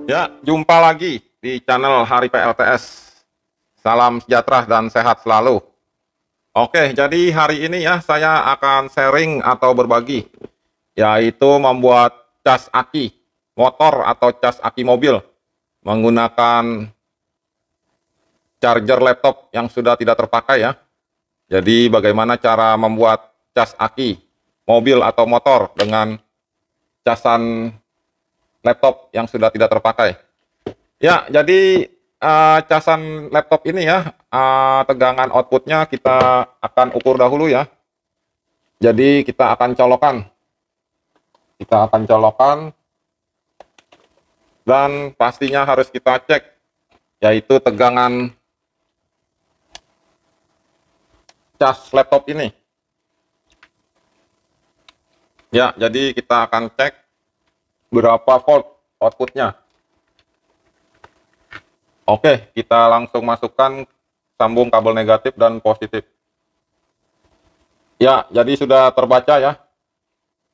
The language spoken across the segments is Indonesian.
Ya, jumpa lagi di channel Hari PLTS. Salam sejahtera dan sehat selalu. Oke, jadi hari ini ya saya akan sharing atau berbagi, yaitu membuat cas aki motor atau cas aki mobil menggunakan charger laptop yang sudah tidak terpakai ya. Jadi bagaimana cara membuat cas aki mobil atau motor dengan casan laptop yang sudah tidak terpakai. Ya, jadi casan laptop ini ya, tegangan outputnya kita akan ukur dahulu ya. Jadi kita akan colokan dan pastinya harus kita cek, yaitu tegangan cas laptop ini. Ya, jadi kita akan cek berapa volt outputnya. Oke, kita langsung masukkan sambung kabel negatif dan positif. Ya, jadi sudah terbaca ya.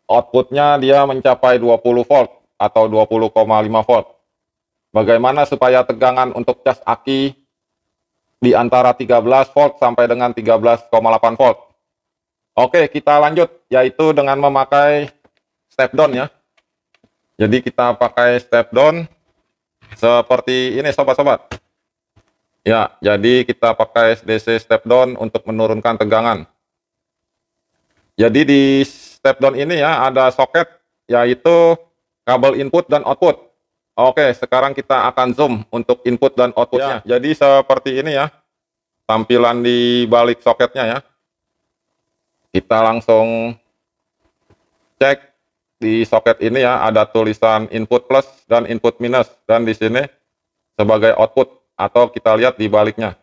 Outputnya dia mencapai 20 volt atau 20,5 volt. Bagaimana supaya tegangan untuk cas aki di antara 13 volt sampai dengan 13,8 volt. Oke, kita lanjut, yaitu dengan memakai step down ya. Jadi kita pakai step down seperti ini sobat-sobat. Ya, jadi kita pakai DC step down untuk menurunkan tegangan. Jadi di step down ini ya ada soket, yaitu kabel input dan output. Oke, sekarang kita akan zoom untuk input dan outputnya. Ya, jadi seperti ini ya tampilan di balik soketnya ya. Kita langsung cek di soket ini ya, ada tulisan input plus dan input minus, dan di sini sebagai output, atau kita lihat di baliknya.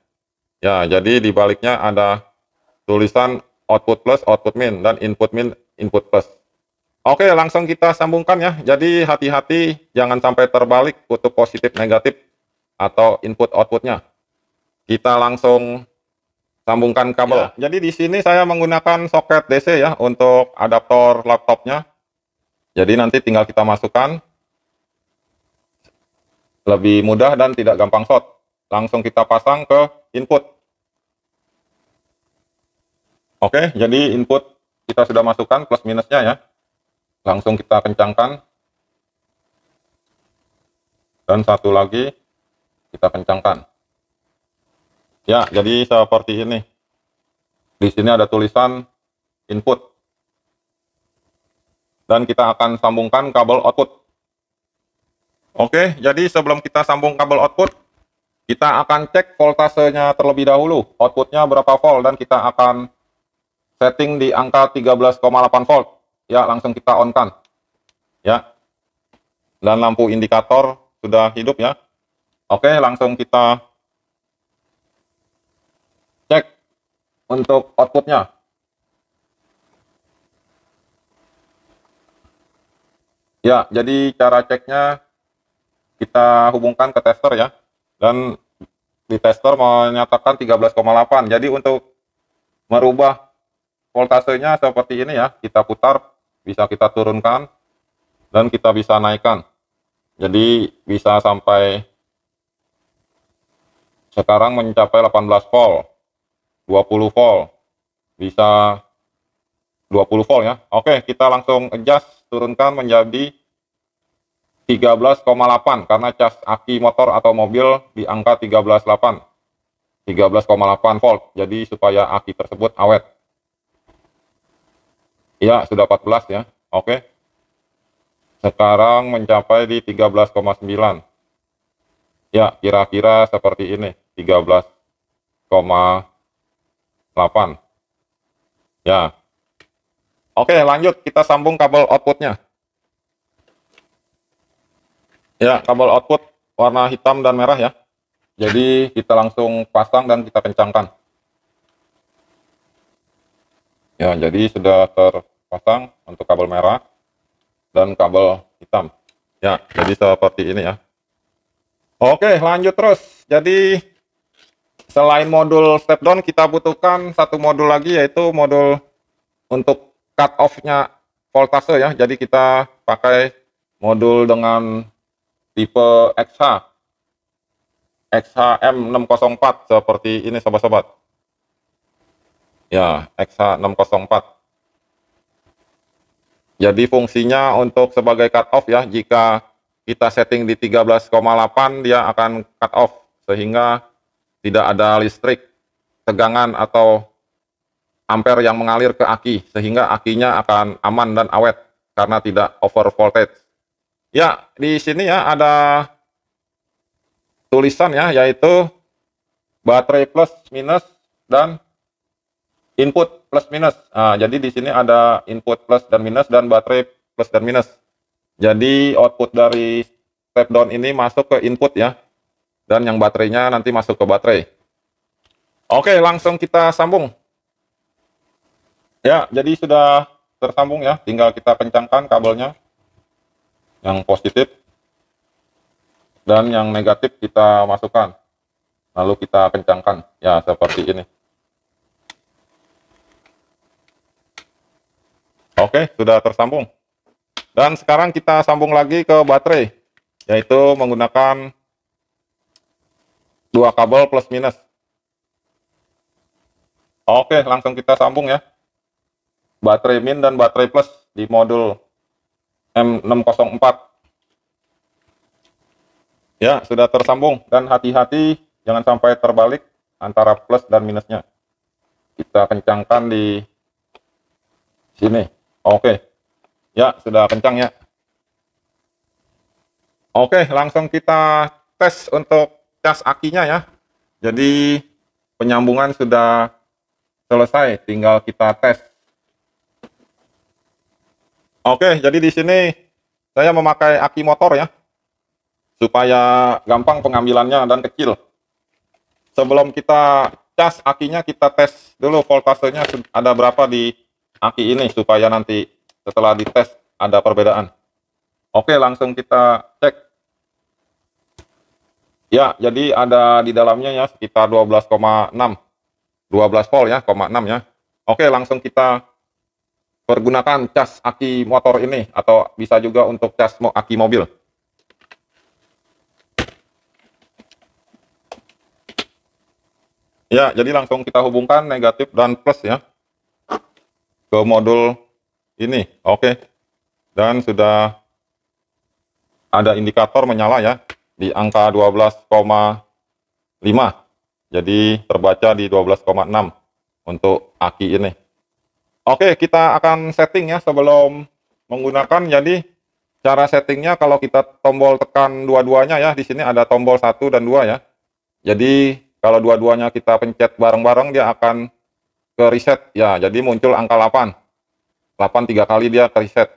Ya, jadi di baliknya ada tulisan output plus, output min, dan input min, input plus. Oke, langsung kita sambungkan ya. Jadi hati-hati jangan sampai terbalik kutub positif negatif atau input outputnya. Kita langsung sambungkan kabel. Ya, jadi di sini saya menggunakan soket DC ya untuk adaptor laptopnya. Jadi nanti tinggal kita masukkan, lebih mudah dan tidak gampang short. Langsung kita pasang ke input. Oke, jadi input kita sudah masukkan plus minusnya ya. Langsung kita kencangkan. Dan satu lagi kita kencangkan. Ya, jadi seperti ini. Di sini ada tulisan input. Dan kita akan sambungkan kabel output. Oke, jadi sebelum kita sambung kabel output, kita akan cek voltasenya terlebih dahulu. Outputnya berapa volt, dan kita akan setting di angka 13,8 volt. Ya, langsung kita on-kan. Ya. Dan lampu indikator sudah hidup ya. Oke, langsung kita cek untuk outputnya. Ya, jadi cara ceknya kita hubungkan ke tester ya. Dan di tester menyatakan 13,8. Jadi untuk merubah voltasenya seperti ini ya, kita putar, bisa kita turunkan, dan kita bisa naikkan. Jadi bisa sampai sekarang mencapai 18 volt, 20 volt, bisa 20 volt ya. Oke, kita langsung adjust, turunkan menjadi 13,8 karena cas aki motor atau mobil di angka 13,8 volt. Jadi supaya aki tersebut awet. Ya, sudah 14 ya. Oke. Sekarang mencapai di 13,9. Ya, kira-kira seperti ini, 13,8. Ya. Oke, lanjut kita sambung kabel outputnya. Ya, kabel output warna hitam dan merah ya. Jadi kita langsung pasang dan kita kencangkan. Ya, jadi sudah terpasang untuk kabel merah dan kabel hitam. Ya, jadi seperti ini ya. Oke, lanjut terus. Jadi selain modul step down, kita butuhkan satu modul lagi, yaitu modul untuk cut off-nya voltase ya. Jadi kita pakai modul dengan tipe XHM604 seperti ini sobat-sobat. Ya, XH604. Jadi fungsinya untuk sebagai cut off ya, jika kita setting di 13,8 dia akan cut off sehingga tidak ada listrik, tegangan atau ampere yang mengalir ke aki, sehingga akinya akan aman dan awet karena tidak over voltage. Ya, di sini ya ada tulisan ya, yaitu baterai plus minus dan input plus minus. Nah, jadi di sini ada input plus dan minus dan baterai plus dan minus. Jadi output dari step down ini masuk ke input ya, dan yang baterainya nanti masuk ke baterai. Oke, langsung kita sambung. Ya, jadi sudah tersambung ya, tinggal kita kencangkan kabelnya. Yang positif dan yang negatif kita masukkan. Lalu kita kencangkan. Ya, seperti ini. Oke, sudah tersambung. Dan sekarang kita sambung lagi ke baterai, yaitu menggunakan dua kabel plus minus. Oke, langsung kita sambung ya. Baterai min dan baterai plus di modul M604. Ya, sudah tersambung. Dan hati-hati jangan sampai terbalik antara plus dan minusnya. Kita kencangkan di sini. Oke. Ya, sudah kencang ya. Oke, langsung kita tes untuk cas akinya ya. Jadi penyambungan sudah selesai, tinggal kita tes. Oke, jadi di sini saya memakai aki motor ya, supaya gampang pengambilannya dan kecil. Sebelum kita cas akinya, kita tes dulu voltasenya ada berapa di aki ini, supaya nanti setelah dites ada perbedaan. Oke, langsung kita cek. Ya, jadi ada di dalamnya ya sekitar 12,6. 12 volt ya, 0,6 ya. Oke, langsung kita pergunakan cas aki motor ini, atau bisa juga untuk cas aki mobil. Ya, jadi langsung kita hubungkan negatif dan plus ya ke modul ini. Oke. Dan sudah ada indikator menyala ya di angka 12,5. Jadi terbaca di 12,6 untuk aki ini. Oke, kita akan setting ya sebelum menggunakan. Jadi cara settingnya, kalau kita tombol tekan dua-duanya ya, di sini ada tombol 1 dan 2 ya. Jadi kalau dua-duanya kita pencet bareng-bareng, dia akan ke reset ya. Jadi muncul angka 8. 8 3 kali dia ke reset.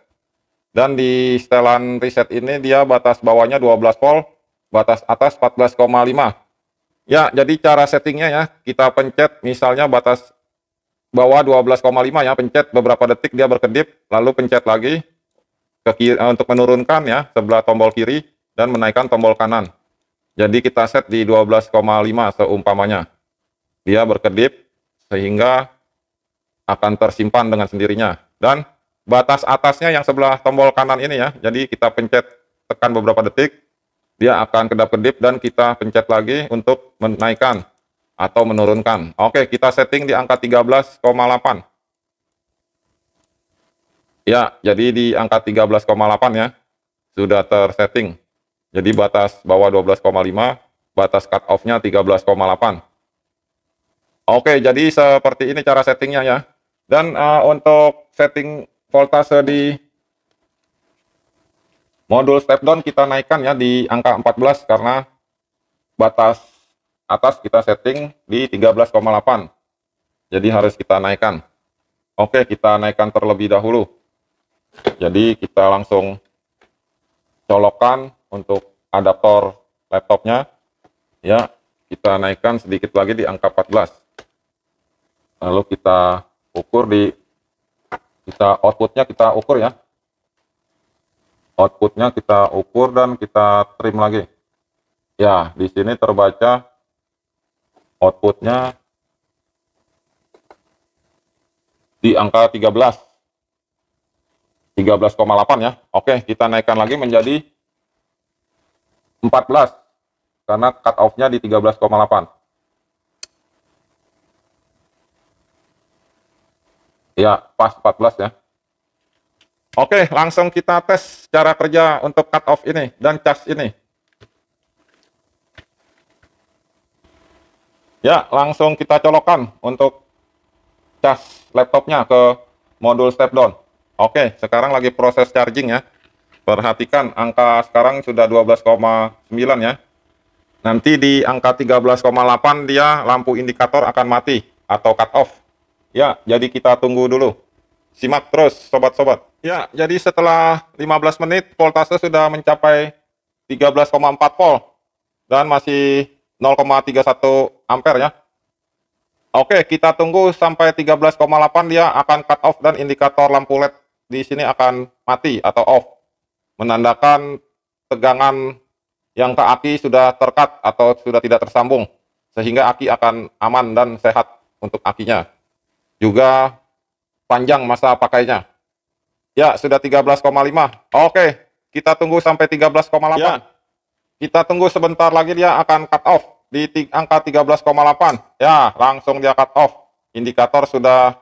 Dan di setelan reset ini dia batas bawahnya 12 volt, batas atas 14,5. Ya, jadi cara settingnya ya, kita pencet misalnya batas bawah 12,5 ya, pencet beberapa detik dia berkedip, lalu pencet lagi ke kiri, untuk menurunkan ya sebelah tombol kiri dan menaikkan tombol kanan. Jadi kita set di 12,5 seumpamanya. Dia berkedip sehingga akan tersimpan dengan sendirinya. Dan batas atasnya yang sebelah tombol kanan ini ya, jadi kita pencet tekan beberapa detik, dia akan kedap-kedip dan kita pencet lagi untuk menaikkan atau menurunkan. Oke, kita setting di angka 13,8. Ya, jadi di angka 13,8 ya, sudah tersetting. Jadi batas bawah 12,5, batas cut off-nya 13,8. Oke, jadi seperti ini cara settingnya ya. Dan untuk setting voltase di modul step down kita naikkan ya di angka 14, karena batas atas kita setting di 13,8. Jadi harus kita naikkan. Oke, kita naikkan terlebih dahulu. Jadi kita langsung colokkan untuk adaptor laptopnya. Ya, kita naikkan sedikit lagi di angka 14. Lalu kita ukur outputnya kita ukur ya. Outputnya kita ukur dan kita trim lagi. Ya, di sini terbaca outputnya di angka 13,8 ya. Oke, kita naikkan lagi menjadi 14, karena cut off-nya di 13,8. Ya, pas 14 ya. Oke, langsung kita tes cara kerja untuk cut off ini dan cas ini. Ya, langsung kita colokkan untuk cas laptopnya ke modul step down. Oke, sekarang lagi proses charging ya. Perhatikan angka sekarang sudah 12,9 ya. Nanti di angka 13,8 dia lampu indikator akan mati atau cut off. Ya, jadi kita tunggu dulu. Simak terus sobat-sobat. Ya, jadi setelah 15 menit voltase sudah mencapai 13,4 volt dan masih 0,31 ampere ya. Oke, kita tunggu sampai 13,8 dia akan cut off dan indikator lampu LED di sini akan mati atau off. Menandakan tegangan yang ke aki sudah terkat atau sudah tidak tersambung. Sehingga aki akan aman dan sehat untuk akinya. Juga panjang masa pakainya. Ya, sudah 13,5. Oke, kita tunggu sampai 13,8. Ya, kita tunggu sebentar lagi dia akan cut off di angka 13,8. Ya, langsung dia cut off. Indikator sudah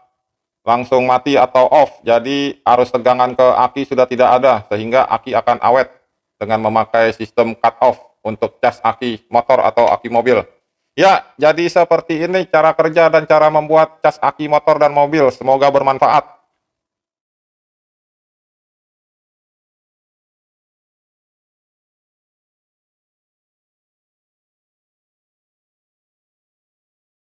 langsung mati atau off. Jadi arus tegangan ke aki sudah tidak ada sehingga aki akan awet dengan memakai sistem cut off untuk cas aki motor atau aki mobil. Ya, jadi seperti ini cara kerja dan cara membuat cas aki motor dan mobil. Semoga bermanfaat.